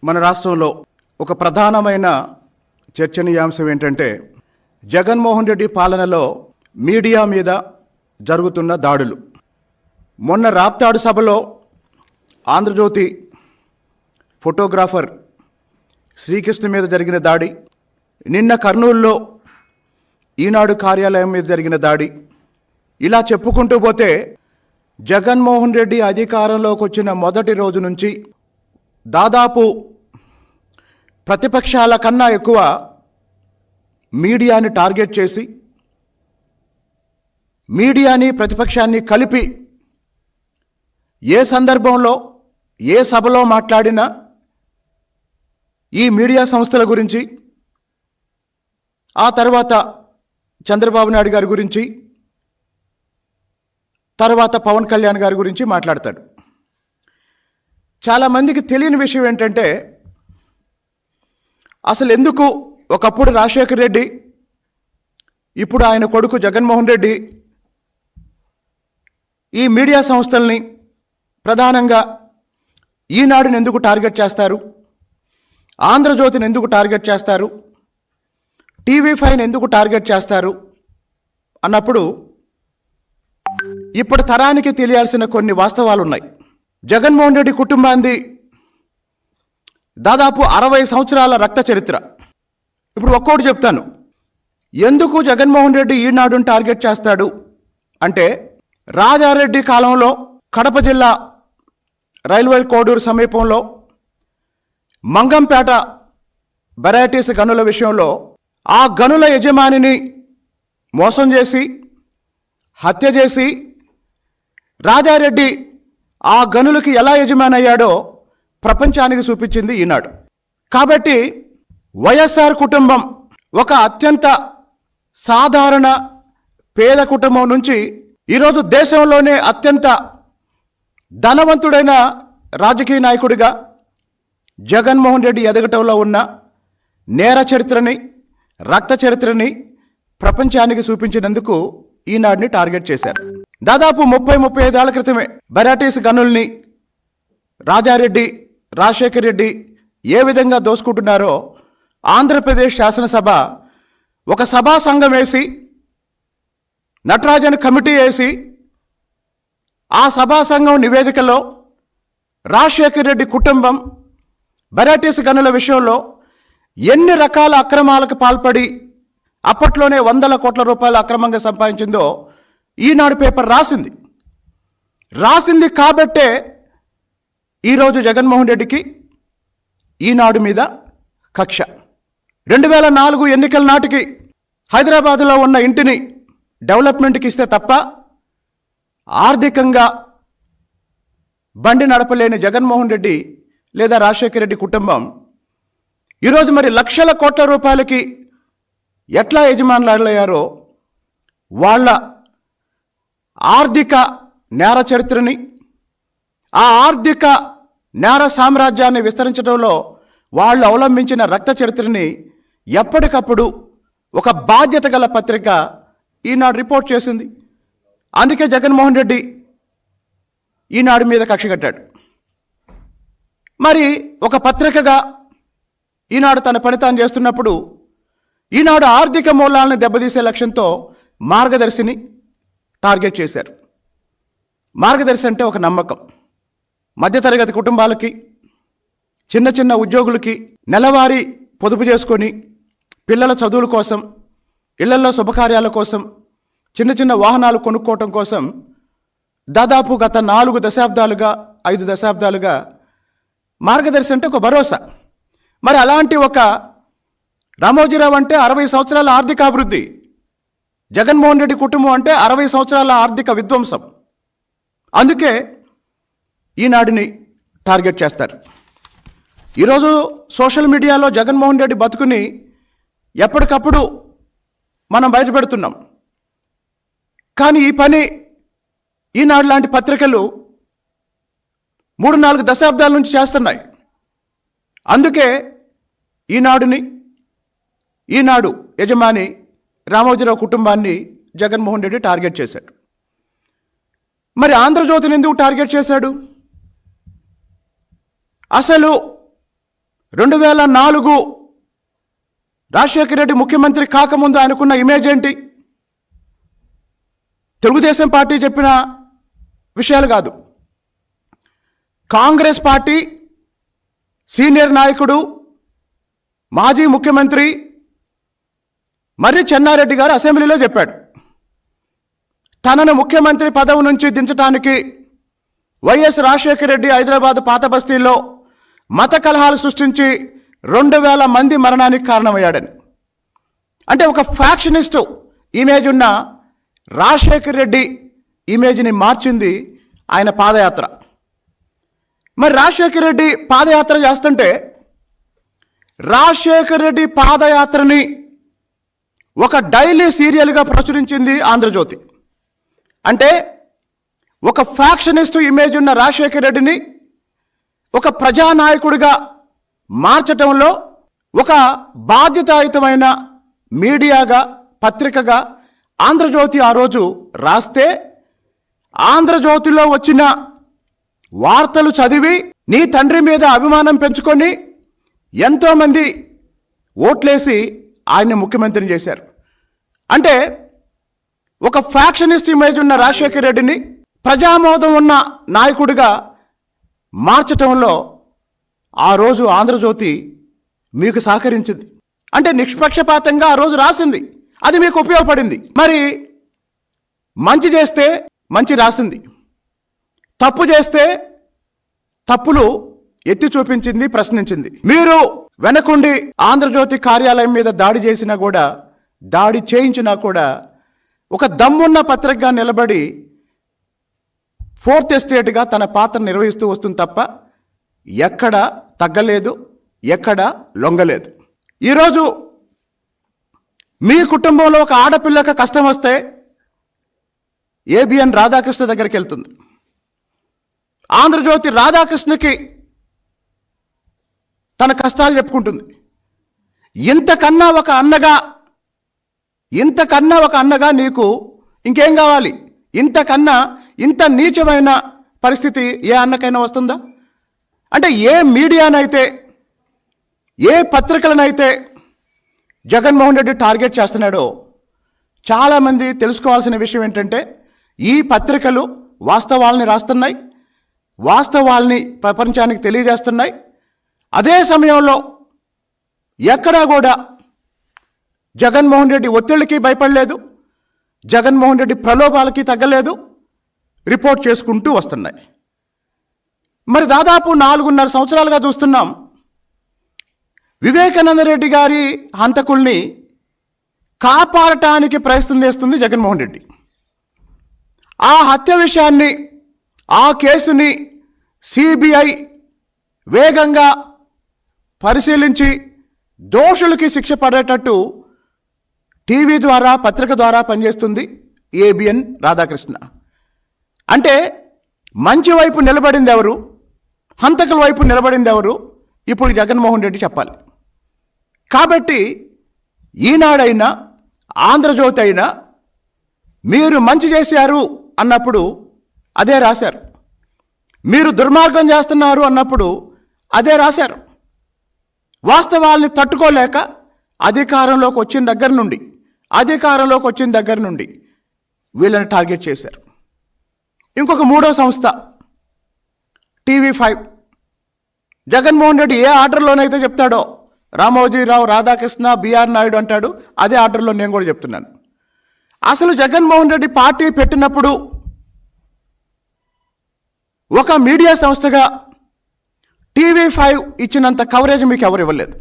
మన రాష్ట్రంలో ఒక ప్రధానమైన చర్చనీయాంశం ఏంటంటే జగన్మోహన్ రెడ్డి పాలనలో మీడియా మీద జరుగుతున్న దాడులు. మొన్న రాప్తాడు సభలో ఆంధ్రజ్యోతి ఫోటోగ్రాఫర్ శ్రీకృష్ణ మీద జరిగిన దాడి, నిన్న కర్నూలులో ఈనాడు కార్యాలయం మీద జరిగిన దాడి, ఇలా చెప్పుకుంటూ పోతే జగన్మోహన్ రెడ్డి అధికారంలోకి వచ్చిన మొదటి రోజు నుంచి దాదాపు ప్రతిపక్షాల కన్నా ఎక్కువ మీడియాని టార్గెట్ చేసి, మీడియాని ప్రతిపక్షాన్ని కలిపి ఏ సందర్భంలో ఏ సభలో మాట్లాడినా ఈ మీడియా సంస్థల గురించి, ఆ తర్వాత చంద్రబాబు నాయుడు గారి గురించి, తర్వాత పవన్ కళ్యాణ్ గారి గురించి మాట్లాడతాడు. చాలామందికి తెలియని విషయం ఏంటంటే అసలు ఎందుకు ఒకప్పుడు రాజశేఖర్ రెడ్డి, ఇప్పుడు ఆయన కొడుకు జగన్మోహన్ రెడ్డి ఈ మీడియా సంస్థల్ని, ప్రధానంగా ఈనాడుని ఎందుకు టార్గెట్ చేస్తారు, ఆంధ్రజ్యోతిని ఎందుకు టార్గెట్ చేస్తారు, టీవీ5ని ఎందుకు టార్గెట్ చేస్తారు అన్నప్పుడు ఇప్పటి తరానికి తెలియాల్సిన కొన్ని వాస్తవాలు ఉన్నాయి. జగన్మోహన్ రెడ్డి కుటుంబాంది దాదాపు 60 సంవత్సరాల రక్త చరిత్ర. ఇప్పుడు ఒక్కోటి చెప్తాను. ఎందుకు జగన్మోహన్ రెడ్డి ఈనాడుని టార్గెట్ చేస్తాడు అంటే, రాజారెడ్డి కాలంలో కడప జిల్లా రైల్వే కోడూరు సమీపంలో మంగంపేట వెరైటీస్ గనుల విషయంలో ఆ గనుల యజమానిని మోసం చేసి, హత్య చేసి, రాజారెడ్డి ఆ గనులకి ఎలా యజమాని అయ్యాడో ప్రపంచానికి చూపించింది ఈనాడు. కాబట్టి వైఎస్ఆర్ కుటుంబం ఒక అత్యంత సాధారణ పేద కుటుంబం నుంచి ఈరోజు దేశంలోనే అత్యంత ధనవంతుడైన రాజకీయ నాయకుడిగా జగన్మోహన్ రెడ్డి ఎదగటంలో ఉన్న నేర చరిత్రని, రక్త చరిత్రని ప్రపంచానికి చూపించినందుకు ఈనాడుని టార్గెట్ చేశారు. దాదాపు 30-35 ఏళ్ల క్రితమే వెరైటీస్ గనుల్ని రాజారెడ్డి, రాజశేఖర్ రెడ్డి ఏ విధంగా దోసుకుంటున్నారో ఆంధ్రప్రదేశ్ శాసనసభ ఒక సభా సంఘం వేసి, నటరాజన్ కమిటీ వేసి, ఆ సభా సంఘం నివేదికలో రాజశేఖర్ రెడ్డి కుటుంబం వెరైటీస్ గనుల విషయంలో ఎన్ని రకాల అక్రమాలకు పాల్పడి అప్పట్లోనే 100 కోట్ల రూపాయలు అక్రమంగా సంపాదించిందో ఈనాడు పేపర్ రాసింది కాబట్టే ఈరోజు జగన్మోహన్ రెడ్డికి ఈనాడు మీద కక్ష. 2004 ఎన్నికల నాటికి హైదరాబాదులో ఉన్న ఇంటిని డెవలప్మెంట్కి ఇస్తే తప్ప ఆర్థికంగా బండి నడపలేని జగన్మోహన్ రెడ్డి లేదా రాజశేఖర రెడ్డి కుటుంబం ఈరోజు మరి లక్షల కోట్ల రూపాయలకి ఎట్లా యజమానులయ్యారో వాళ్ళ ఆర్థిక నేర చరిత్రని, ఆ ఆర్థిక నేర సామ్రాజ్యాన్ని విస్తరించడంలో వాళ్ళు అవలంబించిన రక్త చరిత్రని ఎప్పటికప్పుడు ఒక బాధ్యత గల పత్రిక ఈనాడు రిపోర్ట్ చేసింది. అందుకే జగన్మోహన్ రెడ్డి ఈనాడు మీద కక్ష కట్టాడు. మరి ఒక పత్రికగా ఈనాడు తన పని తాను చేస్తున్నప్పుడు ఈనాడు ఆర్థిక మూలాలను దెబ్బతీసే లక్ష్యంతో మార్గదర్శిని టార్గెట్ చేశారు. మార్గదర్శి అంటే ఒక నమ్మకం. మధ్యతరగతి కుటుంబాలకి, చిన్న చిన్న ఉద్యోగులకి నెలవారీ పొదుపు చేసుకొని పిల్లల చదువుల కోసం, ఇళ్లలో శుభకార్యాల కోసం, చిన్న చిన్న వాహనాలు కొనుక్కోవటం కోసం దాదాపు గత 4 దశాబ్దాలుగా 5 దశాబ్దాలుగా మార్గదర్శి అంటే ఒక భరోసా. మరి అలాంటి ఒక రామోజీరావు అంటే 60 సంవత్సరాల ఆర్థికాభివృద్ధి, జగన్మోహన్ రెడ్డి కుటుంబం అంటే 60 సంవత్సరాల ఆర్థిక విధ్వంసం. అందుకే ఈనాడుని టార్గెట్ చేస్తారు. ఈరోజు సోషల్ మీడియాలో జగన్మోహన్ రెడ్డి బతుకుని ఎప్పటికప్పుడు మనం బయటపెడుతున్నాం. కానీ ఈ పని ఈనాడు లాంటి పత్రికలు 3-4 దశాబ్దాల నుంచి చేస్తున్నాయి. అందుకే ఈనాడు యజమాని రామోజీరావు కుటుంబాన్ని జగన్మోహన్ రెడ్డి టార్గెట్ చేశాడు. మరి ఆంధ్రజ్యోతిని ఎందుకు టార్గెట్ చేశాడు? అసలు 2004 రాజశేఖర రెడ్డి ముఖ్యమంత్రి కాకముందు ఆయనకున్న ఇమేజ్ ఏంటి? తెలుగుదేశం పార్టీ చెప్పిన విషయాలు కాదు. కాంగ్రెస్ పార్టీ సీనియర్ నాయకుడు, మాజీ ముఖ్యమంత్రి మర్రి చెన్నారెడ్డి గారు అసెంబ్లీలో చెప్పాడు, తనను ముఖ్యమంత్రి పదవి నుంచి దించడానికి వైఎస్ రాజశేఖర రెడ్డి హైదరాబాద్ పాత బస్తీల్లో మత కలహాలు సృష్టించి 2000 మంది మరణానికి కారణమయ్యాడని. అంటే ఒక ఫ్యాక్షనిస్టు ఇమేజ్ ఉన్న రాజశేఖర రెడ్డి ఇమేజ్ని మార్చింది ఆయన పాదయాత్ర. మరి రాజశేఖర రెడ్డి పాదయాత్ర చేస్తుంటే రాజశేఖర రెడ్డి పాదయాత్రని ఒక డైలీ సీరియల్గా ప్రచురించింది ఆంధ్రజ్యోతి. అంటే ఒక ఫ్యాక్షనిస్టు ఇమేజ్ ఉన్న రాజశేఖర రెడ్డిని ఒక ప్రజానాయకుడిగా మార్చటంలో ఒక బాధ్యతాయుతమైన మీడియాగా, పత్రికగా ఆంధ్రజ్యోతి ఆ రోజు రాస్తే, ఆంధ్రజ్యోతిలో వచ్చిన వార్తలు చదివి నీ తండ్రి మీద అభిమానం పెంచుకొని ఎంతోమంది ఓట్లేసి ఆయన్ని ముఖ్యమంత్రిని చేశారు. అంటే ఒక ఫ్యాక్షనిస్ట్ ఇమేజ్ ఉన్న రాజశేఖర రెడ్డిని ప్రజామోదం ఉన్న నాయకుడిగా మార్చటంలో ఆ రోజు ఆంధ్రజ్యోతి మీకు సహకరించింది. అంటే నిష్పక్షపాతంగా ఆ రోజు రాసింది, అది మీకు ఉపయోగపడింది. మరి మంచి చేస్తే మంచి రాసింది, తప్పు చేస్తే తప్పులు ఎత్తి చూపించింది, ప్రశ్నించింది. మీరు వెనకుండి ఆంధ్రజ్యోతి కార్యాలయం మీద దాడి చేసినా కూడా, దాడి చేయించినా కూడా ఒక దమ్మున్న పత్రికగా నిలబడి ఫోర్త్ ఎస్టేట్గా తన పాత్ర నిర్వహిస్తూ వస్తుంది తప్ప ఎక్కడ తగ్గలేదు, ఎక్కడ లొంగలేదు. ఈరోజు మీ కుటుంబంలో ఒక ఆడపిల్లకి కష్టం వస్తే ఏబిఎన్ రాధాకృష్ణ దగ్గరికి వెళ్తుంది. ఆంధ్రజ్యోతి రాధాకృష్ణకి తన కష్టాలు చెప్పుకుంటుంది. ఇంతకన్నా ఒక అన్నగా నీకు ఇంకేం కావాలి? ఇంతకన్నా ఇంత నీచమైన పరిస్థితి ఏ అన్నకైనా వస్తుందా? అంటే ఏ మీడియానైతే, ఏ పత్రికలనైతే జగన్మోహన్ రెడ్డి టార్గెట్ చేస్తున్నాడో, చాలామంది తెలుసుకోవాల్సిన విషయం ఏంటంటే, ఈ పత్రికలు వాస్తవాల్ని రాస్తున్నాయి, వాస్తవాల్ని ప్రపంచానికి తెలియజేస్తున్నాయి. అదే సమయంలో ఎక్కడా కూడా జగన్మోహన్ రెడ్డి ఒత్తిడికి భయపడలేదు, జగన్మోహన్ రెడ్డి ప్రలోభాలకి తగ్గలేదు, రిపోర్ట్ చేసుకుంటూ వస్తున్నాయి. మరి దాదాపు 4.5 సంవత్సరాలుగా చూస్తున్నాం, వివేకానంద రెడ్డి గారి హంతకుల్ని కాపాడటానికి ప్రయత్నం చేస్తుంది జగన్మోహన్ రెడ్డి. ఆ హత్య విషయాన్ని, ఆ కేసుని సిబిఐ వేగంగా పరిశీలించి దోషులకి శిక్ష పడేటట్టు టీవీ ద్వారా, పత్రిక ద్వారా పనిచేస్తుంది ఏబిఎన్ రాధాకృష్ణ. అంటే మంచి వైపు నిలబడింది ఎవరు, హంతకుల వైపు నిలబడింది ఎవరు? ఇప్పుడు జగన్మోహన్ రెడ్డి చెప్పాలి. కాబట్టి ఈనాడైనా, ఆంధ్రజ్యోతి అయినా మీరు మంచి చేశారు అన్నప్పుడు అదే రాశారు, మీరు దుర్మార్గం చేస్తున్నారు అన్నప్పుడు అదే రాశారు. వాస్తవాల్ని తట్టుకోలేక అధికారంలోకి వచ్చిన దగ్గర నుండి వీళ్ళని టార్గెట్ చేశారు. ఇంకొక 3వ సంస్థ TV5, జగన్మోహన్ రెడ్డి ఏ ఆర్డర్లోనైతే చెప్తాడో, రామోజీరావు, రాధాకృష్ణ, బిఆర్ నాయుడు అంటాడు, అదే ఆర్డర్లో నేను కూడా చెప్తున్నాను. అసలు జగన్మోహన్ రెడ్డి పార్టీ పెట్టినప్పుడు ఒక మీడియా సంస్థగా TV5 ఇచ్చినంత కవరేజ్ మీకు ఎవరు ఇవ్వలేదు.